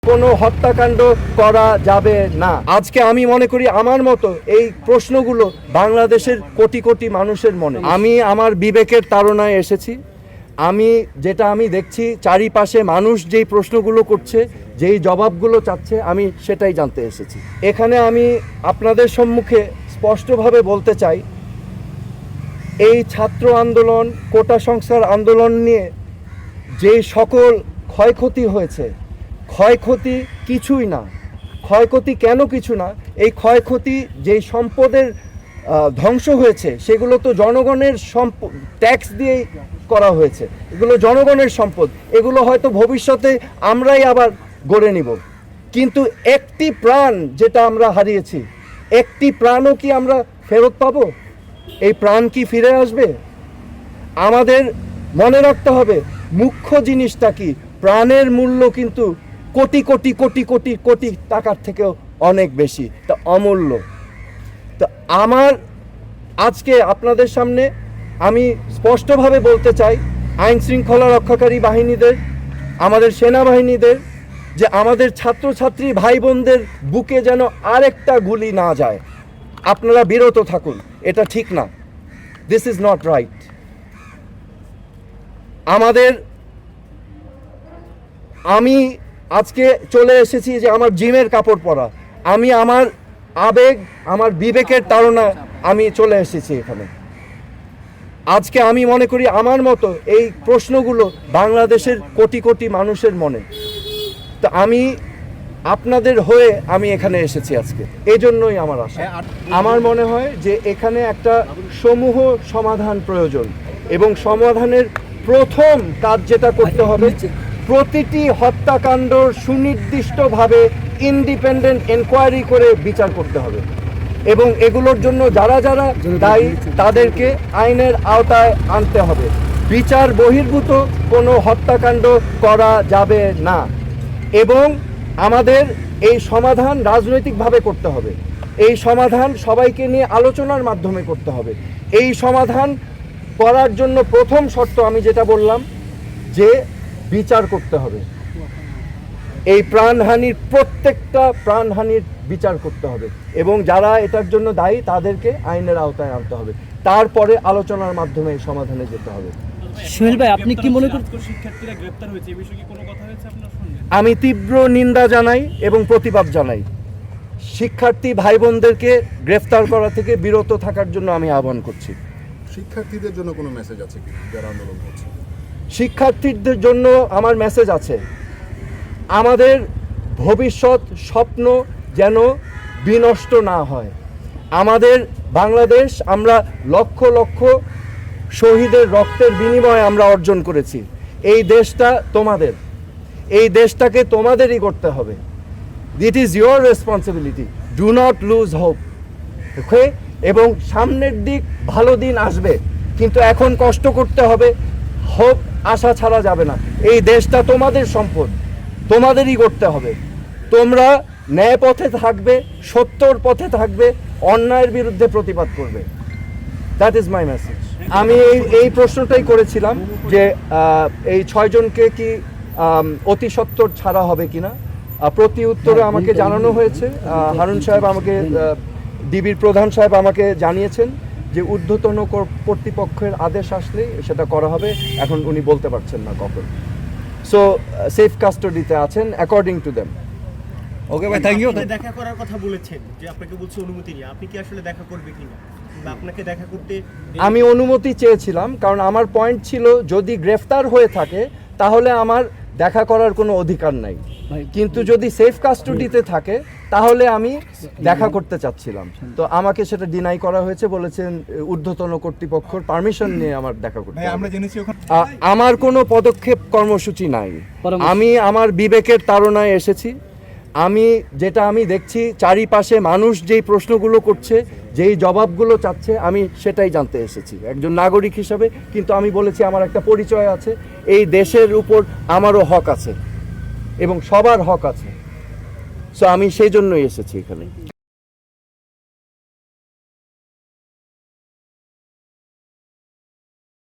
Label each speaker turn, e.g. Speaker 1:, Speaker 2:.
Speaker 1: কোনো হত্যাকাণ্ড করা যাবে না। আজকে আমি মনে করি আমার মতো এই প্রশ্নগুলো বাংলাদেশের কোটি কোটি মানুষের মনে। আমি আমার বিবেকের তাড়নায় এসেছি। আমি দেখছি চারিপাশে মানুষ যেই প্রশ্নগুলো করছে, যেই জবাবগুলো চাচ্ছে, আমি সেটাই জানতে এসেছি। এখানে আমি আপনাদের সম্মুখে স্পষ্টভাবে বলতে চাই, এই ছাত্র আন্দোলন, কোটা সংস্কার আন্দোলন নিয়ে যে সকল ক্ষয়ক্ষতি হয়েছে, ক্ষয়ক্ষতি কিছুই না। ক্ষয়ক্ষতি কেন কিছু না? এই ক্ষয়ক্ষতি যেই সম্পদের ধ্বংস হয়েছে সেগুলো তো জনগণের ট্যাক্স দিয়েই করা হয়েছে। এগুলো জনগণের সম্পদ, এগুলো হয়তো ভবিষ্যতে আমরাই আবার গড়ে নিব। কিন্তু একটি প্রাণ যেটা আমরা হারিয়েছি, একটি প্রাণও কি আমরা ফেরত পাবো? এই প্রাণ কি ফিরে আসবে? আমাদের মনে রাখতে হবে মুখ্য জিনিসটা কি, প্রাণের মূল্য কিন্তু কোটি কোটি কোটি কোটি কোটি টাকার থেকেও অনেক বেশি, তা অমূল্য। তো আমার আজকে আপনাদের সামনে আমি স্পষ্টভাবে বলতে চাই, আইন শৃঙ্খলা রক্ষাকারী বাহিনীদের, আমাদের সেনাবাহিনীদের, যে আমাদের ছাত্রছাত্রী ভাই বোনদের বুকে যেন আরেকটা গুলি না যায়। আপনারা বিরত থাকুন, এটা ঠিক না। This is not right. আমি আজকে চলে এসেছি যে আমার জিমের কাপড় পরা, আমি আমার আবেগ, আমার বিবেকের তাড়না আমি চলে এসেছি এখানে। আজকে আমি মনে করি আমার মতো এই প্রশ্নগুলো বাংলাদেশের কোটি কোটি মানুষের মনে। তো আমি আপনাদের হয়ে আমি এখানে এসেছি আজকে, এই জন্যই আমার আশা। আমার মনে হয় যে এখানে একটা সমূহ সমাধান প্রয়োজন, এবং সমাধানের প্রথম কাজ যেটা করতে হবে, প্রতিটি হত্যাকাণ্ড সুনির্দিষ্টভাবে ইন্ডিপেন্ডেন্ট এনকোয়ারি করে বিচার করতে হবে, এবং এগুলোর জন্য যারা যারা দায়ী তাদেরকে আইনের আওতায় আনতে হবে। বিচার বহির্ভূত কোনো হত্যাকাণ্ড করা যাবে না, এবং আমাদের এই সমাধান রাজনৈতিকভাবে করতে হবে। এই সমাধান সবাইকে নিয়ে আলোচনার মাধ্যমে করতে হবে। এই সমাধান করার জন্য প্রথম শর্ত আমি যেটা বললাম, যে বিচার করতে হবে। এই প্রাণহানির, প্রত্যেকটা প্রাণহানির বিচার করতে হবে, এবং যারা এটার জন্য দায়ী তাদেরকে আইনের আওতায় আনতে হবে। তারপরে আলোচনার মাধ্যমে সমাধানে যেতে হবে।
Speaker 2: সোহেল ভাই, আপনি কি মনে করেন
Speaker 3: শিক্ষার্থীরা গ্রেফতার হয়েছে, এই বিষয়ে কি কোনো কথা হয়েছে আপনার সঙ্গে?
Speaker 1: আমি তীব্র নিন্দা জানাই এবং প্রতিবাদ জানাই। শিক্ষার্থী ভাই বোনদেরকে গ্রেফতার করা থেকে বিরত থাকার জন্য আমি আহ্বান করছি।
Speaker 4: শিক্ষার্থীদের জন্য কোনো মেসেজ আছে কি যারা আন্দোলন করছে?
Speaker 1: শিক্ষার্থীদের জন্য আমার মেসেজ আছে, আমাদের ভবিষ্যৎ স্বপ্ন যেন বিনষ্ট না হয়। আমাদের বাংলাদেশ আমরা লক্ষ লক্ষ শহীদের রক্তের বিনিময়ে আমরা অর্জন করেছি। এই দেশটা তোমাদের, এই দেশটাকে তোমাদেরই করতে হবে। It is your responsibility, do not lose hope. Okay? এবং সামনের দিক ভালো দিন আসবে, কিন্তু এখন কষ্ট করতে হবে, হোপ আশা ছাড়া যাবে না। এই দেশটা তোমাদের সম্পদ, তোমাদেরই করতে হবে। তোমরা ন্যায় পথে থাকবে, সত্যর পথে থাকবে, অন্যায়ের বিরুদ্ধে প্রতিবাদ করবে। That is my message. আমি এই প্রশ্নটাই করেছিলাম যে এই 6 জনকে কি অতি সত্বর ছাড়া হবে কিনা। প্রতি উত্তরে আমাকে জানানো হয়েছে, হারুন সাহেব আমাকে, ডিবির প্রধান সাহেব আমাকে জানিয়েছেন যে ঊর্ধ্বতন কর্তৃপক্ষের আদেশ আসলে সেটা করা হবে। এখন উনি বলতে পারছেন না কখন। সো সেফ কাস্টডিতে আছেন অ্যাকর্ডিং টু দেম।
Speaker 2: ওকে ভাই, থ্যাংক ইউ।
Speaker 3: দেখা করার কথা বলেছেন, যে আপনাকে বলছে অনুমতি নিয়ে, আপনি কি আসলে দেখা করবে কিনা, বা আপনাকে দেখা করতে?
Speaker 1: আমি অনুমতি চেয়েছিলাম, কারণ আমার পয়েন্ট ছিল যদি গ্রেফতার হয়ে থাকে তাহলে আমার দেখা করার কোনো অধিকার নাই, কিন্তু যদি সেফ কাস্টডিতে থাকে তাহলে আমি দেখা করতে চাচ্ছিলাম। তো আমাকে সেটা ডিনাই করা হয়েছে, বলেছেন ঊর্ধ্বতন কর্তৃপক্ষের পারমিশন নিয়ে আমার দেখা করতে হবে। আমার কোনো পদক্ষেপ কর্মসূচি নাই। আমি আমার বিবেকের তাড়নায় এসেছি। আমি দেখছি চারিপাশে মানুষ যেই প্রশ্নগুলো করছে, যেই জবাবগুলো চাচ্ছে, আমি সেটাই জানতে এসেছি একজন নাগরিক হিসাবে। কিন্তু আমি বলেছি আমার একটা পরিচয় আছে, এই দেশের উপর আমারও হক আছে এবং সবার হক আছে। সো আমি সেই জন্যই এসেছি এখানে।